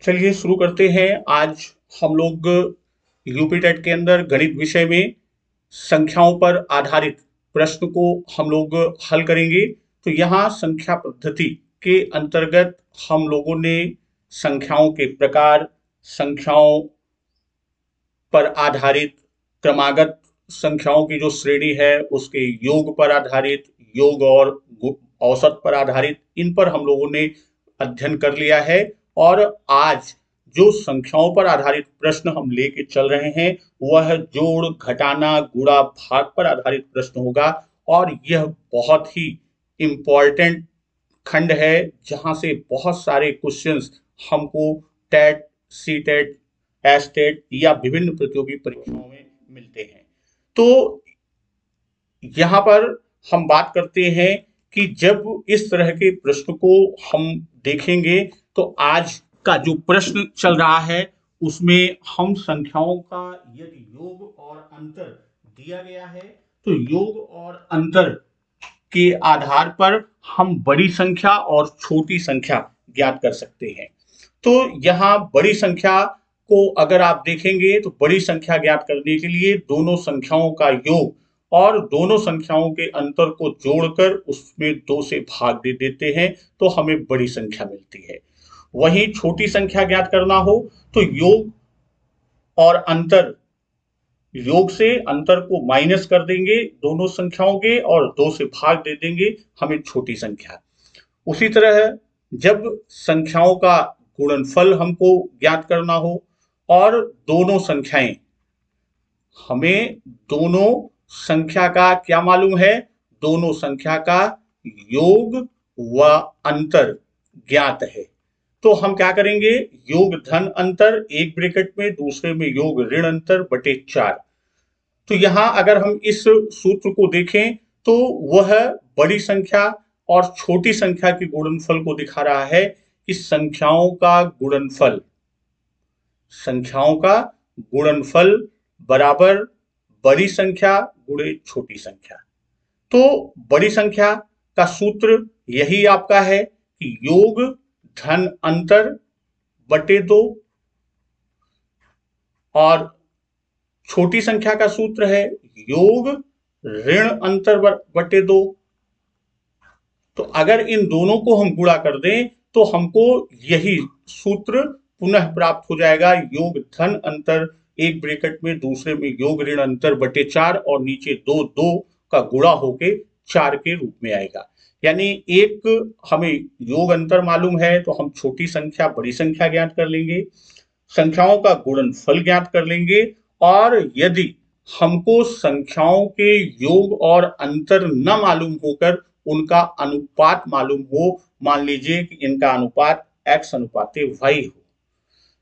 चलिए शुरू करते हैं। आज हम लोग यूपी टेट के अंदर गणित विषय में संख्याओं पर आधारित प्रश्न को हम लोग हल करेंगे। तो यहाँ संख्या पद्धति के अंतर्गत हम लोगों ने संख्याओं के प्रकार, संख्याओं पर आधारित क्रमागत संख्याओं की जो श्रेणी है उसके योग पर आधारित, योग और औसत पर आधारित, इन पर हम लोगों ने अध्ययन कर लिया है। और आज जो संख्याओं पर आधारित प्रश्न हम लेके चल रहे हैं वह जोड़, घटाना, गुणा, भाग पर आधारित प्रश्न होगा। और यह बहुत ही इम्पॉर्टेंट खंड है जहां से बहुत सारे क्वेश्चंस हमको TET, C TET, S TET या विभिन्न प्रतियोगी परीक्षाओं में मिलते हैं। तो यहाँ पर हम बात करते हैं कि जब इस तरह के प्रश्न को हम देखेंगे तो आज का जो प्रश्न चल रहा है उसमें हम संख्याओं का यदि योग और अंतर दिया गया है तो योग और अंतर के आधार पर हम बड़ी संख्या और छोटी संख्या ज्ञात कर सकते हैं। तो यहाँ बड़ी संख्या को अगर आप देखेंगे तो बड़ी संख्या ज्ञात करने के लिए दोनों संख्याओं का योग और दोनों संख्याओं के अंतर को जोड़कर उसमें 2 से भाग दे देते हैं तो हमें बड़ी संख्या मिलती है। वहीं छोटी संख्या ज्ञात करना हो तो योग और अंतर, योग से अंतर को माइनस कर देंगे दोनों संख्याओं के और 2 से भाग दे देंगे, हमें छोटी संख्या। उसी तरह जब संख्याओं का गुणनफल हमको ज्ञात करना हो और दोनों संख्याएं, हमें दोनों संख्या का क्या मालूम है, दोनों संख्या का योग व अंतर ज्ञात है, तो हम क्या करेंगे, योग धन अंतर एक ब्रैकेट में, दूसरे में योग ऋण अंतर बटे 4। तो यहां अगर हम इस सूत्र को देखें तो वह बड़ी संख्या और छोटी संख्या के गुणनफल को दिखा रहा है कि संख्याओं का गुणनफल बराबर बड़ी संख्या गुणे छोटी संख्या। तो बड़ी संख्या का सूत्र यही आपका है कि योग धन अंतर बटे 2 और छोटी संख्या का सूत्र है योग ऋण अंतर बटे 2। तो अगर इन दोनों को हम गुणा कर दें तो हमको यही सूत्र पुनः प्राप्त हो जाएगा, योग धन अंतर एक ब्रैकेट में, दूसरे में योग ऋण अंतर बटे 4 और नीचे 2 का गुणा होके 4 के रूप में आएगा। यानी एक हमें योग अंतर मालूम है तो हम छोटी संख्या बड़ी संख्या ज्ञात कर लेंगे, संख्याओं का गुणनफल ज्ञात कर लेंगे, और यदि हमको संख्याओं के योग और अंतर न मालूम होकर उनका अनुपात मालूम हो, मान लीजिए कि इनका अनुपात x अनुपाते y हो,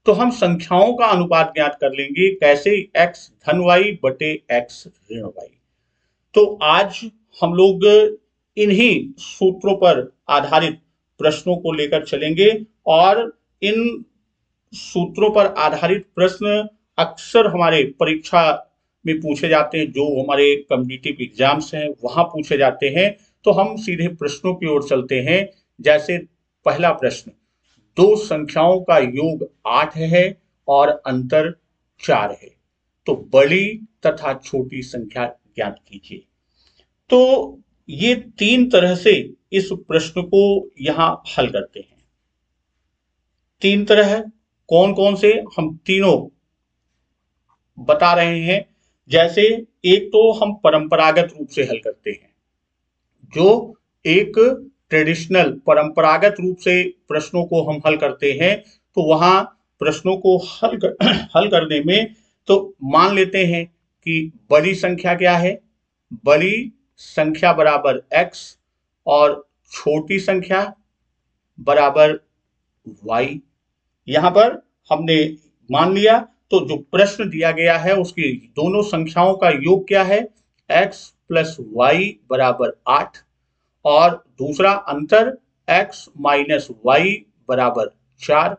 तो हम संख्याओं का अनुपात ज्ञात कर लेंगे। कैसे, x धन y बटे x ऋण y। तो आज हम लोग इन्हीं सूत्रों पर आधारित प्रश्नों को लेकर चलेंगे और इन सूत्रों पर आधारित प्रश्न अक्सर हमारे परीक्षा में पूछे जाते हैं, जो हमारे कॉम्पिटिटिव एग्जाम्स हैं वहां पूछे जाते हैं। तो हम सीधे प्रश्नों की ओर चलते हैं। जैसे पहला प्रश्न, दो संख्याओं का योग 8 है और अंतर 4 है, तो बड़ी तथा छोटी संख्या ज्ञात कीजिए। तो ये 3 तरह से इस प्रश्न को यहां हल करते हैं। 3 तरह है, कौन कौन से, हम तीनों बता रहे हैं। जैसे एक तो हम परंपरागत रूप से हल करते हैं, जो एक ट्रेडिशनल परंपरागत रूप से प्रश्नों को हम हल करते हैं। तो वहां प्रश्नों को हल करने में तो मान लेते हैं कि बड़ी संख्या क्या है, बड़ी संख्या बराबर x और छोटी संख्या बराबर y। यहां पर हमने मान लिया, तो जो प्रश्न दिया गया है उसकी दोनों संख्याओं का योग क्या है, x प्लस वाई बराबर 8 और दूसरा अंतर x माइनस वाई बराबर 4।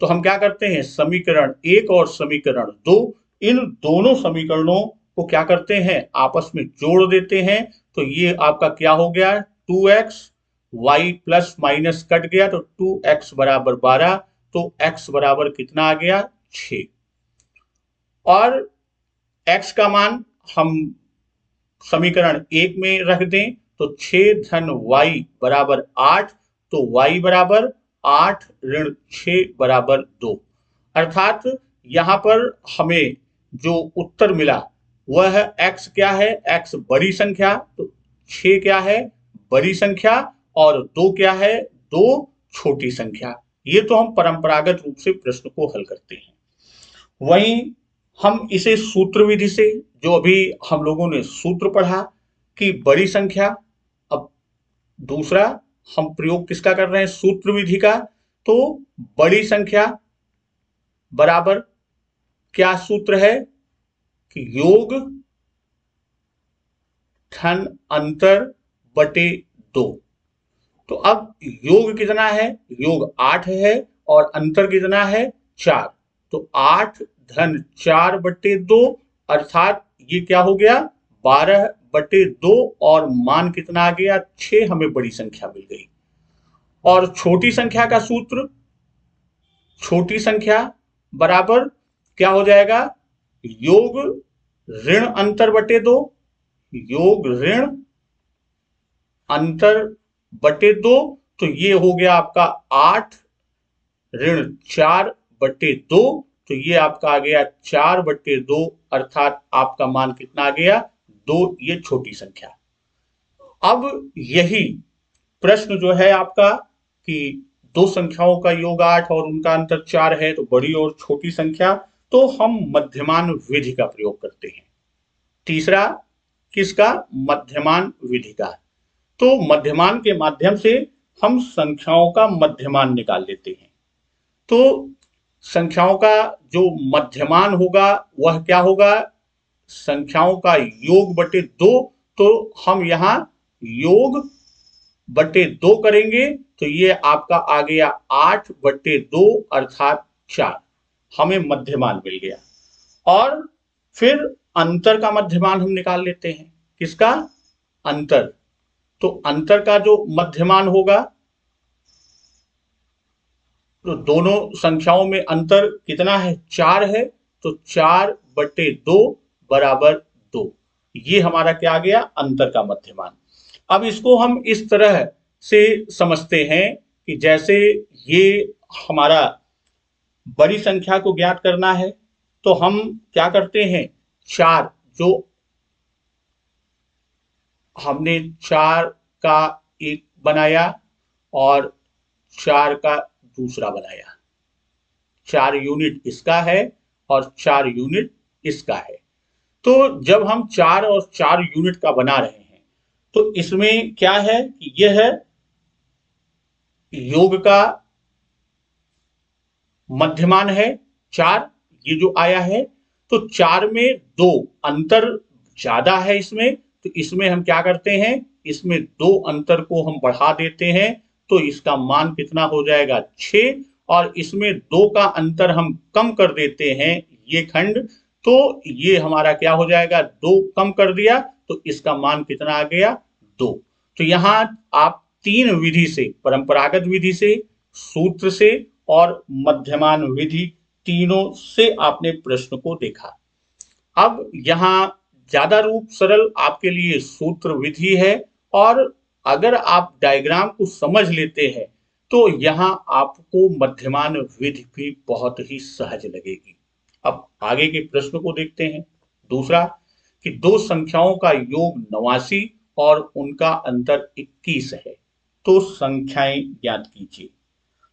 तो हम क्या करते हैं, समीकरण 1 और समीकरण 2, इन दोनों समीकरणों को क्या करते हैं, आपस में जोड़ देते हैं। तो ये आपका क्या हो गया, 2x, y plus minus cut गया तो 2x बराबर 12। तो x बराबर कितना आ गया 6। और x का मान हम समीकरण 1 में रख दें तो 6 धन y बराबर 8, तो y बराबर 8 ऋण 6 बराबर 2। अर्थात यहां पर हमें जो उत्तर मिला वह x क्या है, x बड़ी संख्या, तो 6 क्या है बड़ी संख्या, और 2 क्या है 2 छोटी संख्या। ये तो हम परंपरागत रूप से प्रश्न को हल करते हैं। वहीं हम इसे सूत्र विधि से, जो अभी हम लोगों ने सूत्र पढ़ा कि बड़ी संख्या, अब दूसरा हम प्रयोग किसका कर रहे हैं सूत्र विधि का, तो बड़ी संख्या बराबर क्या सूत्र है कि योग धन अंतर बटे 2। तो अब योग कितना है, योग 8 है और अंतर कितना है 4, तो 8 धन 4 बटे 2, अर्थात ये क्या हो गया 12 बटे 2, और मान कितना आ गया 6, हमें बड़ी संख्या मिल गई। और छोटी संख्या का सूत्र, छोटी संख्या बराबर क्या हो जाएगा, योग ऋण अंतर बटे 2, योग ऋण अंतर बटे 2, तो ये हो गया आपका 8 ऋण 4 बटे 2, तो ये आपका आ गया 4 बटे 2, अर्थात आपका मान कितना आ गया 2, ये छोटी संख्या। अब यही प्रश्न जो है आपका कि दो संख्याओं का योग 8 और उनका अंतर 4 है, तो बड़ी और छोटी संख्या, तो हम मध्यमान विधि का प्रयोग करते हैं। तीसरा किसका, मध्यमान विधि का। तो मध्यमान के माध्यम से हम संख्याओं का मध्यमान निकाल लेते हैं। तो संख्याओं का जो मध्यमान होगा वह क्या होगा, संख्याओं का योग बटे 2, तो हम यहां योग बटे 2 करेंगे, तो ये आपका आ गया 8 बटे 2, अर्थात 4, हमें मध्यमान मिल गया। और फिर अंतर का मध्यमान हम निकाल लेते हैं। किसका, अंतर। तो अंतर का जो मध्यमान होगा, तो दोनों संख्याओं में अंतर कितना है 4 है, तो 4 बटे 2 बराबर 2, ये हमारा क्या आ गया अंतर का मध्यमान। अब इसको हम इस तरह से समझते हैं कि जैसे ये हमारा बड़ी संख्या को ज्ञात करना है, तो हम क्या करते हैं, 4 जो हमने 4 का एक बनाया और 4 का दूसरा बनाया, 4 यूनिट इसका है और 4 यूनिट इसका है। तो जब हम 4 और 4 यूनिट का बना रहे हैं, तो इसमें क्या है कि यह है योग का मध्यमान है 4, ये जो आया है, तो 4 में 2 अंतर ज्यादा है इसमें, तो इसमें हम क्या करते हैं, इसमें 2 अंतर को हम बढ़ा देते हैं, तो इसका मान कितना हो जाएगा 6, और इसमें 2 का अंतर हम कम कर देते हैं ये खंड, तो ये हमारा क्या हो जाएगा 2 कम कर दिया, तो इसका मान कितना आ गया 2। तो यहां आप 3 विधि से, परंपरागत विधि से, सूत्र से और मध्यमान विधि, तीनों से आपने प्रश्न को देखा। अब यहां ज्यादा रूप सरल आपके लिए सूत्र विधि है, और अगर आप डायग्राम को समझ लेते हैं तो यहां आपको मध्यमान विधि भी बहुत ही सहज लगेगी। अब आगे के प्रश्न को देखते हैं। दूसरा कि दो संख्याओं का योग 89 और उनका अंतर 21 है, तो संख्याएं ज्ञात कीजिए।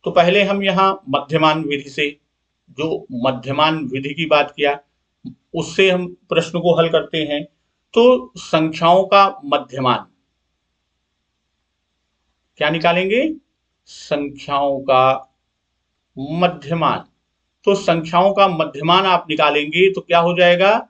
तो पहले हम यहां मध्यमान विधि से, जो मध्यमान विधि की बात किया, उससे हम प्रश्न को हल करते हैं। तो संख्याओं का मध्यमान क्या निकालेंगे, संख्याओं का मध्यमान। तो संख्याओं का मध्यमान आप निकालेंगे तो क्या हो जाएगा,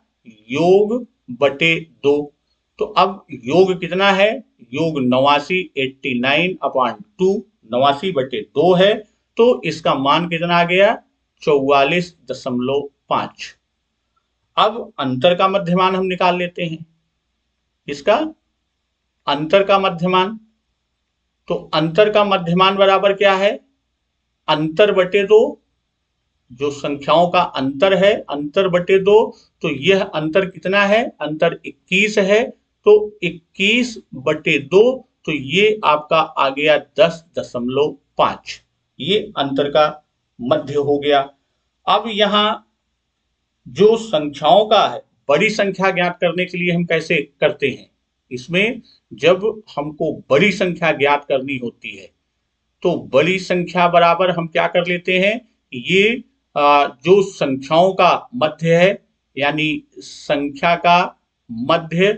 योग बटे 2। तो अब योग कितना है, योग 89, 89/2, 89 बटे 2 है, तो इसका मान कितना आ गया 44.5। अब अंतर का मध्यमान हम निकाल लेते हैं। इसका अंतर का मध्यमान, तो अंतर का मध्यमान बराबर क्या है, अंतर बटे 2, जो संख्याओं का अंतर है, अंतर बटे 2, तो यह अंतर कितना है, अंतर 21 है, तो 21 बटे 2, तो ये आपका आ गया 10.5, ये अंतर का मध्य हो गया। अब यहां जो संख्याओं का है, बड़ी संख्या ज्ञात करने के लिए हम कैसे करते हैं, इसमें जब हमको बड़ी संख्या ज्ञात करनी होती है तो बड़ी संख्या बराबर हम क्या कर लेते हैं, ये जो संख्याओं का मध्य है, यानी संख्या का मध्य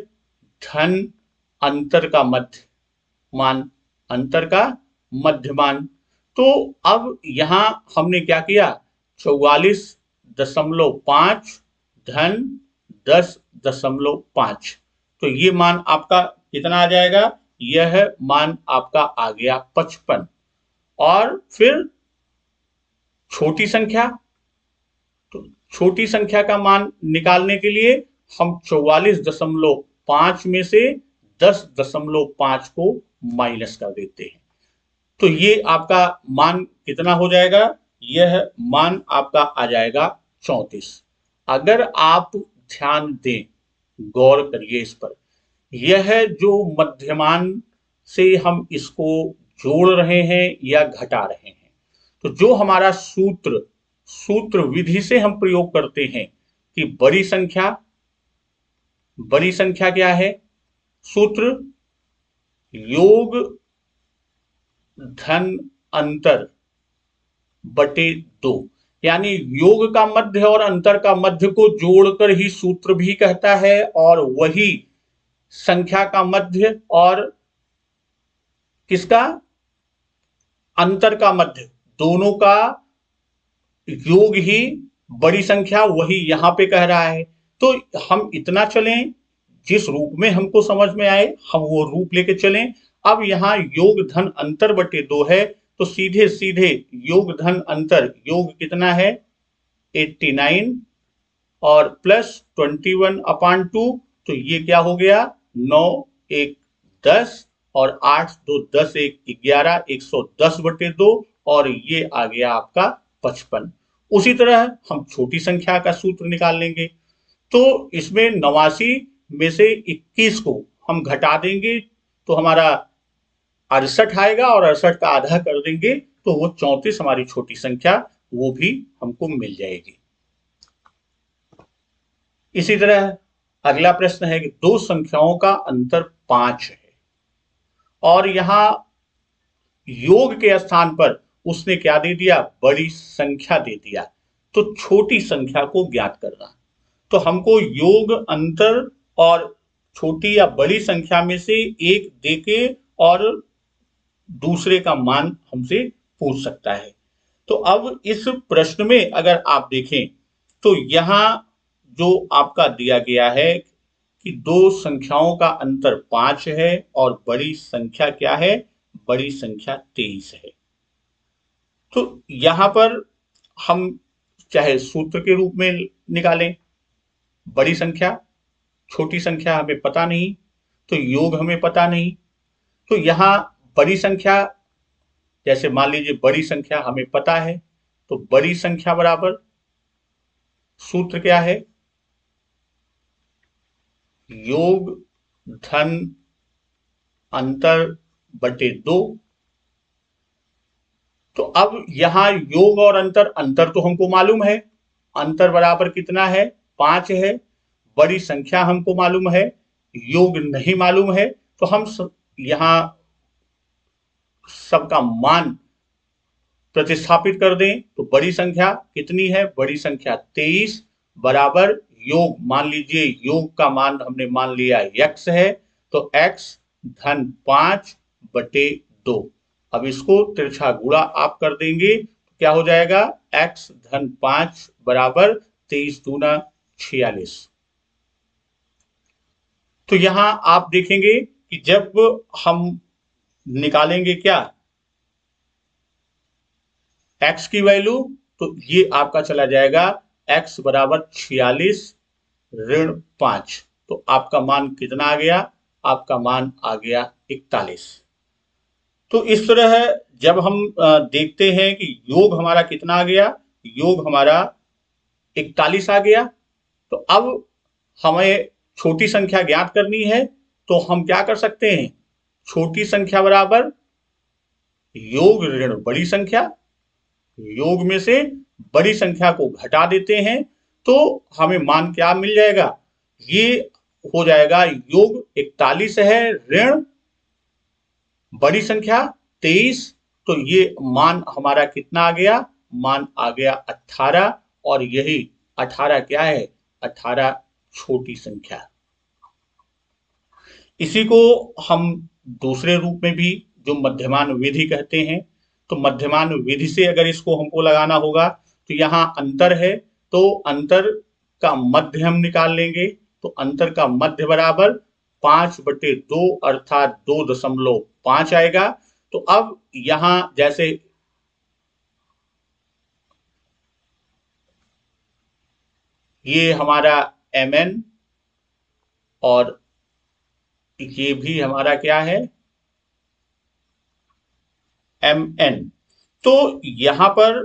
धन अंतर का मध्य मान, अंतर का मध्य मान। तो अब यहां हमने क्या किया, 44.5 धन 10.5, तो ये मान आपका कितना आ जाएगा, यह मान आपका आ गया 55। और फिर छोटी संख्या, तो छोटी संख्या का मान निकालने के लिए हम 44.5 में से 10.5 को माइनस कर देते हैं, तो ये आपका मान कितना हो जाएगा, यह मान आपका आ जाएगा 34। अगर आप ध्यान दें, गौर करिए इस पर, यह जो मध्यमान से हम इसको जोड़ रहे हैं या घटा रहे हैं, तो जो हमारा सूत्र विधि से हम प्रयोग करते हैं कि बड़ी संख्या क्या है, सूत्र योग धन अंतर बटे 2, यानी योग का मध्य और अंतर का मध्य को जोड़कर ही सूत्र भी कहता है, और वही संख्या का मध्य और किसका, अंतर का मध्य, दोनों का योग ही बड़ी संख्या, वही यहां पे कह रहा है। तो हम इतना चलें, जिस रूप में हमको समझ में आए हम वो रूप लेके चलें। अब यहाँ योग धन अंतर बटे 2 है, तो सीधे सीधे योग धन अंतर, योग कितना है 89 और प्लस 21/2, तो ये क्या हो गया 9 1 10 और 8 2 10 1 11, 110 बटे 2, और ये आ गया आपका 55। उसी तरह हम छोटी संख्या का सूत्र निकाल लेंगे, तो इसमें 89 में से 21 को हम घटा देंगे तो हमारा 68 आएगा, और 68 का आधा कर देंगे तो वो 34 हमारी छोटी संख्या वो भी हमको मिल जाएगी। इसी तरह अगला प्रश्न है कि दो संख्याओं का अंतर 5 है और यहां योग के स्थान पर उसने क्या दे दिया, बड़ी संख्या दे दिया, तो छोटी संख्या को ज्ञात करना। तो हमको योग अंतर और छोटी या बड़ी संख्या में से एक देके और दूसरे का मान हमसे पूछ सकता है। तो अब इस प्रश्न में अगर आप देखें तो यहां जो आपका दिया गया है कि दो संख्याओं का अंतर 5 है और बड़ी संख्या क्या है, बड़ी संख्या 23 है। तो यहां पर हम चाहे सूत्र के रूप में निकालें, बड़ी संख्या, छोटी संख्या हमें पता नहीं, तो योग हमें पता नहीं, तो यहां बड़ी संख्या, जैसे मान लीजिए बड़ी संख्या हमें पता है, तो बड़ी संख्या बराबर सूत्र क्या है, योग धन अंतर बटे 2। तो अब यहां योग और अंतर तो हमको मालूम है, अंतर बराबर कितना है 5 है, बड़ी संख्या हमको मालूम है, योग नहीं मालूम है, तो हम यहां सबका मान प्रतिस्थापित कर दें तो बड़ी संख्या कितनी है, बड़ी संख्या 23 बराबर योग, मान लीजिए योग का मान हमने मान लिया x है, तो x धन 5 बटे 2। अब इसको तिरछा गुणा आप कर देंगे तो क्या हो जाएगा, x धन 5 बराबर 23 दूना 46। तो यहां आप देखेंगे कि जब हम निकालेंगे क्या x की वैल्यू, तो ये आपका चला जाएगा x बराबर 46 ऋण 5, तो आपका मान कितना आ गया, आपका मान आ गया 41। तो इस तरह जब हम देखते हैं कि योग हमारा कितना आ गया, योग हमारा 41 आ गया। तो अब हमें छोटी संख्या ज्ञात करनी है, तो हम क्या कर सकते हैं, छोटी संख्या बराबर योग ऋण बड़ी संख्या, योग में से बड़ी संख्या को घटा देते हैं, तो हमें मान क्या मिल जाएगा, ये हो जाएगा योग 41 है ऋण बड़ी संख्या 23, तो ये मान हमारा कितना आ गया, मान आ गया 18, और यही 18 क्या है, 18 छोटी संख्या। इसी को हम दूसरे रूप में भी जो मध्यमान विधि कहते हैं, तो मध्यमान विधि से अगर इसको हमको लगाना होगा, तो यहाँ अंतर है, तो अंतर का मध्य हम निकाल लेंगे, तो अंतर का मध्य बराबर 5/2 अर्थात 2.5 आएगा। तो अब यहां जैसे ये हमारा mn और ये भी हमारा क्या है mn, तो यहां पर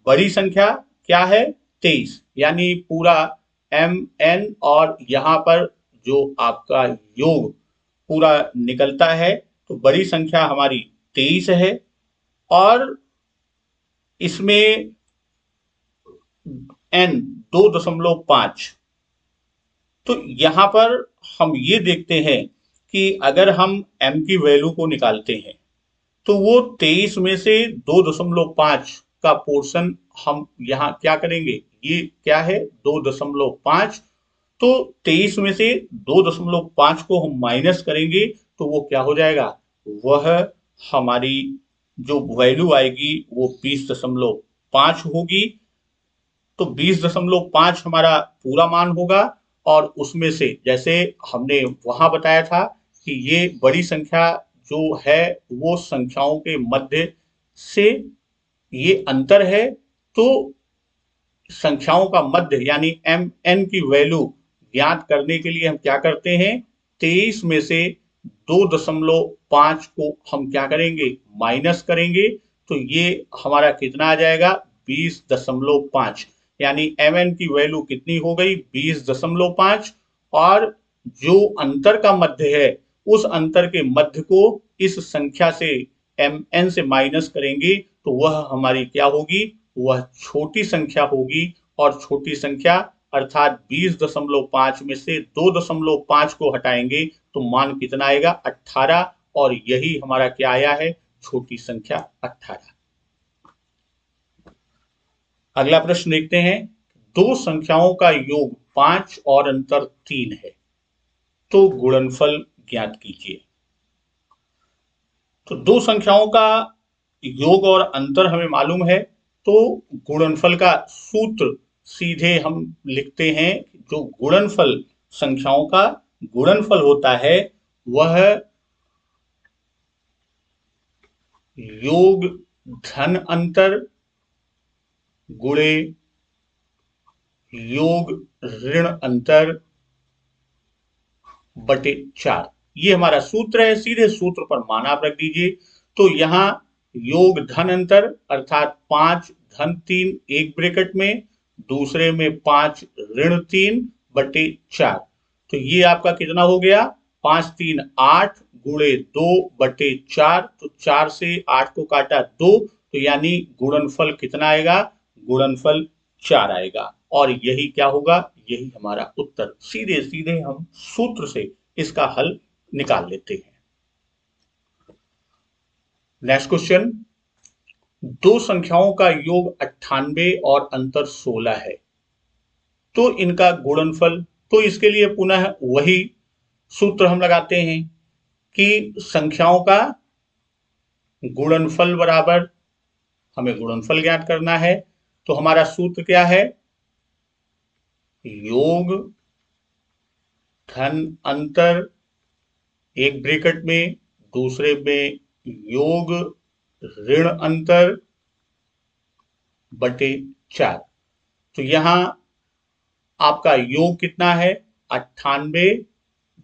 बड़ी संख्या क्या है 23, यानी पूरा mn, और यहां पर जो आपका योग पूरा निकलता है, तो बड़ी संख्या हमारी 23 है, और इसमें n 2.5। तो यहां पर हम ये देखते हैं कि अगर हम m की वैल्यू को निकालते हैं, तो वो 23 में से 2.5 का पोर्शन हम यहाँ क्या करेंगे, ये क्या है 2.5, तो 23 में से 2.5 को हम माइनस करेंगे, तो वो क्या हो जाएगा, वह हमारी जो वैल्यू आएगी वो 20.5 होगी। तो 20.5 हमारा पूरा मान होगा, और उसमें से जैसे हमने वहां बताया था कि ये बड़ी संख्या जो है वो संख्याओं के मध्य से ये अंतर है, तो संख्याओं का मध्य यानी mn की वैल्यू ज्ञात करने के लिए हम क्या करते हैं, 23 में से 2.5 को हम क्या करेंगे, माइनस करेंगे, तो ये हमारा कितना आ जाएगा 20.5, यानी mn की वैल्यू कितनी हो गई 20.5, और जो अंतर का मध्य है उस अंतर के मध्य को इस संख्या से mn से माइनस करेंगे, तो वह हमारी क्या होगी, वह छोटी संख्या होगी, और छोटी संख्या अर्थात 20.5 में से 2.5 को हटाएंगे, तो मान कितना आएगा 18, और यही हमारा क्या आया है, छोटी संख्या 18। अगला प्रश्न देखते हैं, दो संख्याओं का योग 5 और अंतर 3 है, तो गुणनफल ज्ञात कीजिए। तो दो संख्याओं का योग और अंतर हमें मालूम है, तो गुणनफल का सूत्र सीधे हम लिखते हैं, जो गुणनफल संख्याओं का गुणनफल होता है वह योग धन अंतर गुणे योग ऋण अंतर बटे 4। ये हमारा सूत्र है, सीधे सूत्र पर मान आप रख दीजिए। तो यहाँ योग धन अंतर अर्थात 5 धन 3 एक ब्रैकेट में, दूसरे में 5 ऋण 3 बटे 4, तो ये आपका कितना हो गया 5 3 8 गुणे 2 बटे 4, तो 4 से 8 को काटा 2, तो यानी गुणनफल कितना आएगा, गुणनफल 4 आएगा, और यही क्या होगा, यही हमारा उत्तर। सीधे सीधे हम सूत्र से इसका हल निकाल लेते हैं। नेक्स्ट क्वेश्चन, दो संख्याओं का योग 98 और अंतर 16 है, तो इनका गुणनफल, तो इसके लिए पुनः वही सूत्र हम लगाते हैं कि संख्याओं का गुणनफल बराबर, हमें गुणनफल ज्ञात करना है, तो हमारा सूत्र क्या है, योग धन अंतर एक ब्रैकेट में, दूसरे में योग ऋण अंतर बटे 4। तो यहां आपका योग कितना है 98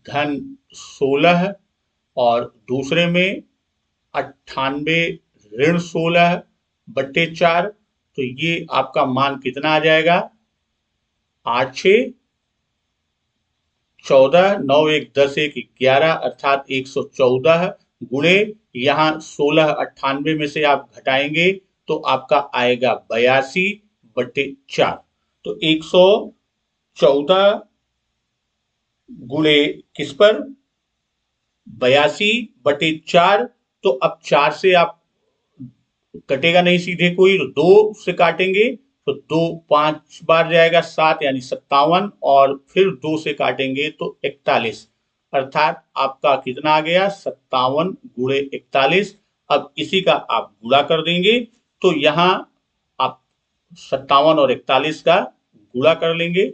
धन 16, और दूसरे में 98 ऋण 16 बटे 4, तो ये आपका मान कितना आ जाएगा, 8 6 14, 9 1 10 1 11 अर्थात 114 गुणे यहाँ 16 98 में से आप घटाएंगे तो आपका आएगा 82/4। तो 114 गुणे किस पर, 82/4। तो अब 4 से आप कटेगा नहीं सीधे कोई, तो 2 से काटेंगे तो 2 5 बार जाएगा 7 यानी 57, और फिर 2 से काटेंगे तो 41, अर्थात आपका कितना आ गया, 57 गुणे 41। अब इसी का आप गुणा कर देंगे तो यहाँ आप 57 और 41 का गुणा कर लेंगे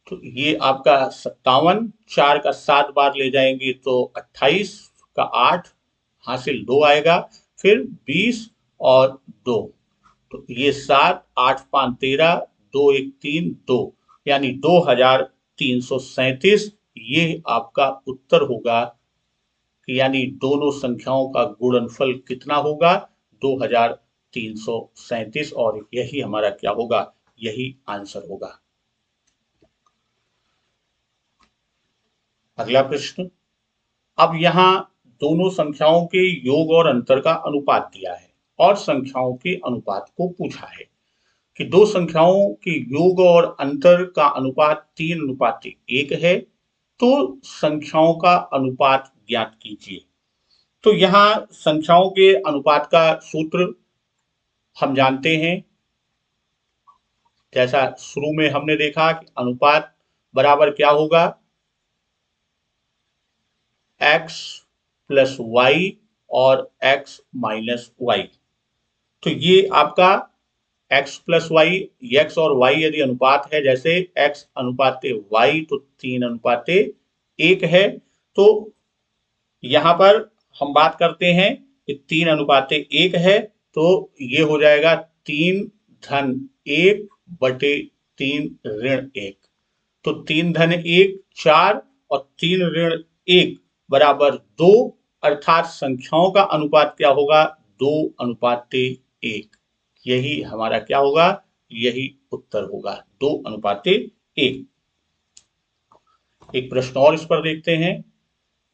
तो ये आपका 57, 4 का 7 बार ले जाएंगे तो 28 का 8 हासिल 2 आएगा, फिर 20 और 2, तो ये 7 8 5 13 2 1 3 2 यानी 2337 ये आपका उत्तर होगा। यानी दोनों संख्याओं का गुणनफल कितना होगा, 2337, और यही हमारा क्या होगा, यही आंसर होगा। अगला प्रश्न, अब यहां दोनों संख्याओं के योग और अंतर का अनुपात दिया है और संख्याओं के अनुपात को पूछा है कि दो संख्याओं के योग और अंतर का अनुपात 3:1 है, तो संख्याओं का अनुपात ज्ञात कीजिए। तो यहां संख्याओं के अनुपात का सूत्र हम जानते हैं, जैसा शुरू में हमने देखा कि अनुपात बराबर क्या होगा, x प्लस वाई और x माइनस वाई। तो ये आपका x प्लस वाई, x और y यदि अनुपात है, जैसे x अनुपाते y तो 3:1 है, तो यहां पर हम बात करते हैं कि 3:1 है, तो ये हो जाएगा 3-1/3-1। तो 3-1 4 और 3-1 बराबर 2, अर्थात संख्याओं का अनुपात क्या होगा, 2:1। यही हमारा क्या होगा, यही उत्तर होगा, 2:1। एक प्रश्न और इस पर देखते हैं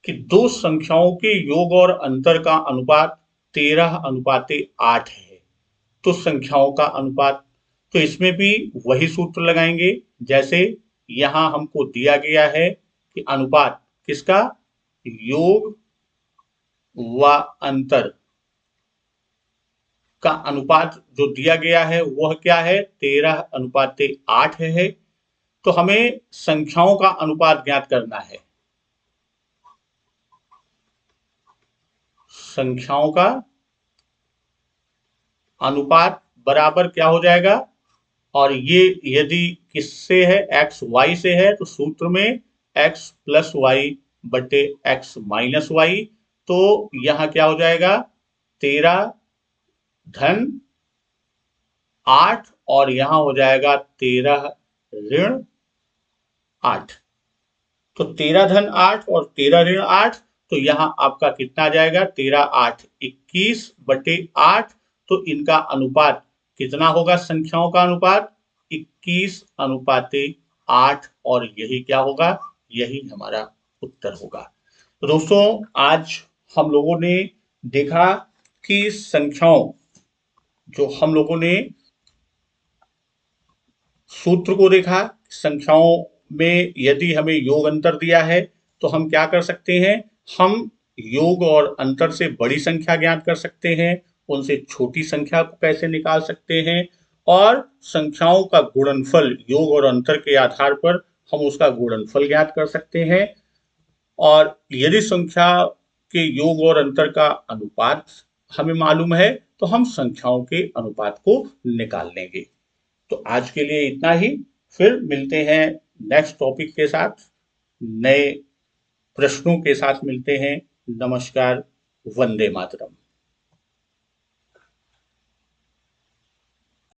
कि दो संख्याओं के योग और अंतर का अनुपात 13:8 है, तो संख्याओं का अनुपात, तो इसमें भी वही सूत्र लगाएंगे जैसे यहां हमको दिया गया है कि अनुपात किसका, योग व अंतर का अनुपात जो दिया गया है वह क्या है, 13:8 है। तो हमें संख्याओं का अनुपात ज्ञात करना है, संख्याओं का अनुपात बराबर क्या हो जाएगा, और ये यदि किससे है, एक्स वाई से है, तो सूत्र में एक्स प्लस वाई बटे एक्स माइनस वाई। तो यहां क्या हो जाएगा, 13-8 और यहां हो जाएगा 13-8। तो 13-8 और 13-8, तो यहां आपका कितना आ जाएगा, 13-8 21/8। तो इनका अनुपात कितना होगा, संख्याओं का अनुपात 21:8, और यही क्या होगा, यही हमारा उत्तर होगा। तो दोस्तों आज हम लोगों ने देखा कि संख्याओं, जो हम लोगों ने सूत्र को देखा, संख्याओं में यदि हमें योग अंतर दिया है तो हम क्या कर सकते हैं, हम योग और अंतर से बड़ी संख्या ज्ञात कर सकते हैं, उनसे छोटी संख्या को कैसे निकाल सकते हैं, और संख्याओं का गुणनफल योग और अंतर के आधार पर हम उसका गुणनफल ज्ञात कर सकते हैं। और यदि संख्या के योग और अंतर का अनुपात हमें मालूम है तो हम संख्याओं के अनुपात को निकाल लेंगे। तो आज के लिए इतना ही, फिर मिलते हैं नेक्स्ट टॉपिक के साथ, नए प्रश्नों के साथ मिलते हैं। नमस्कार, वंदे मातरम।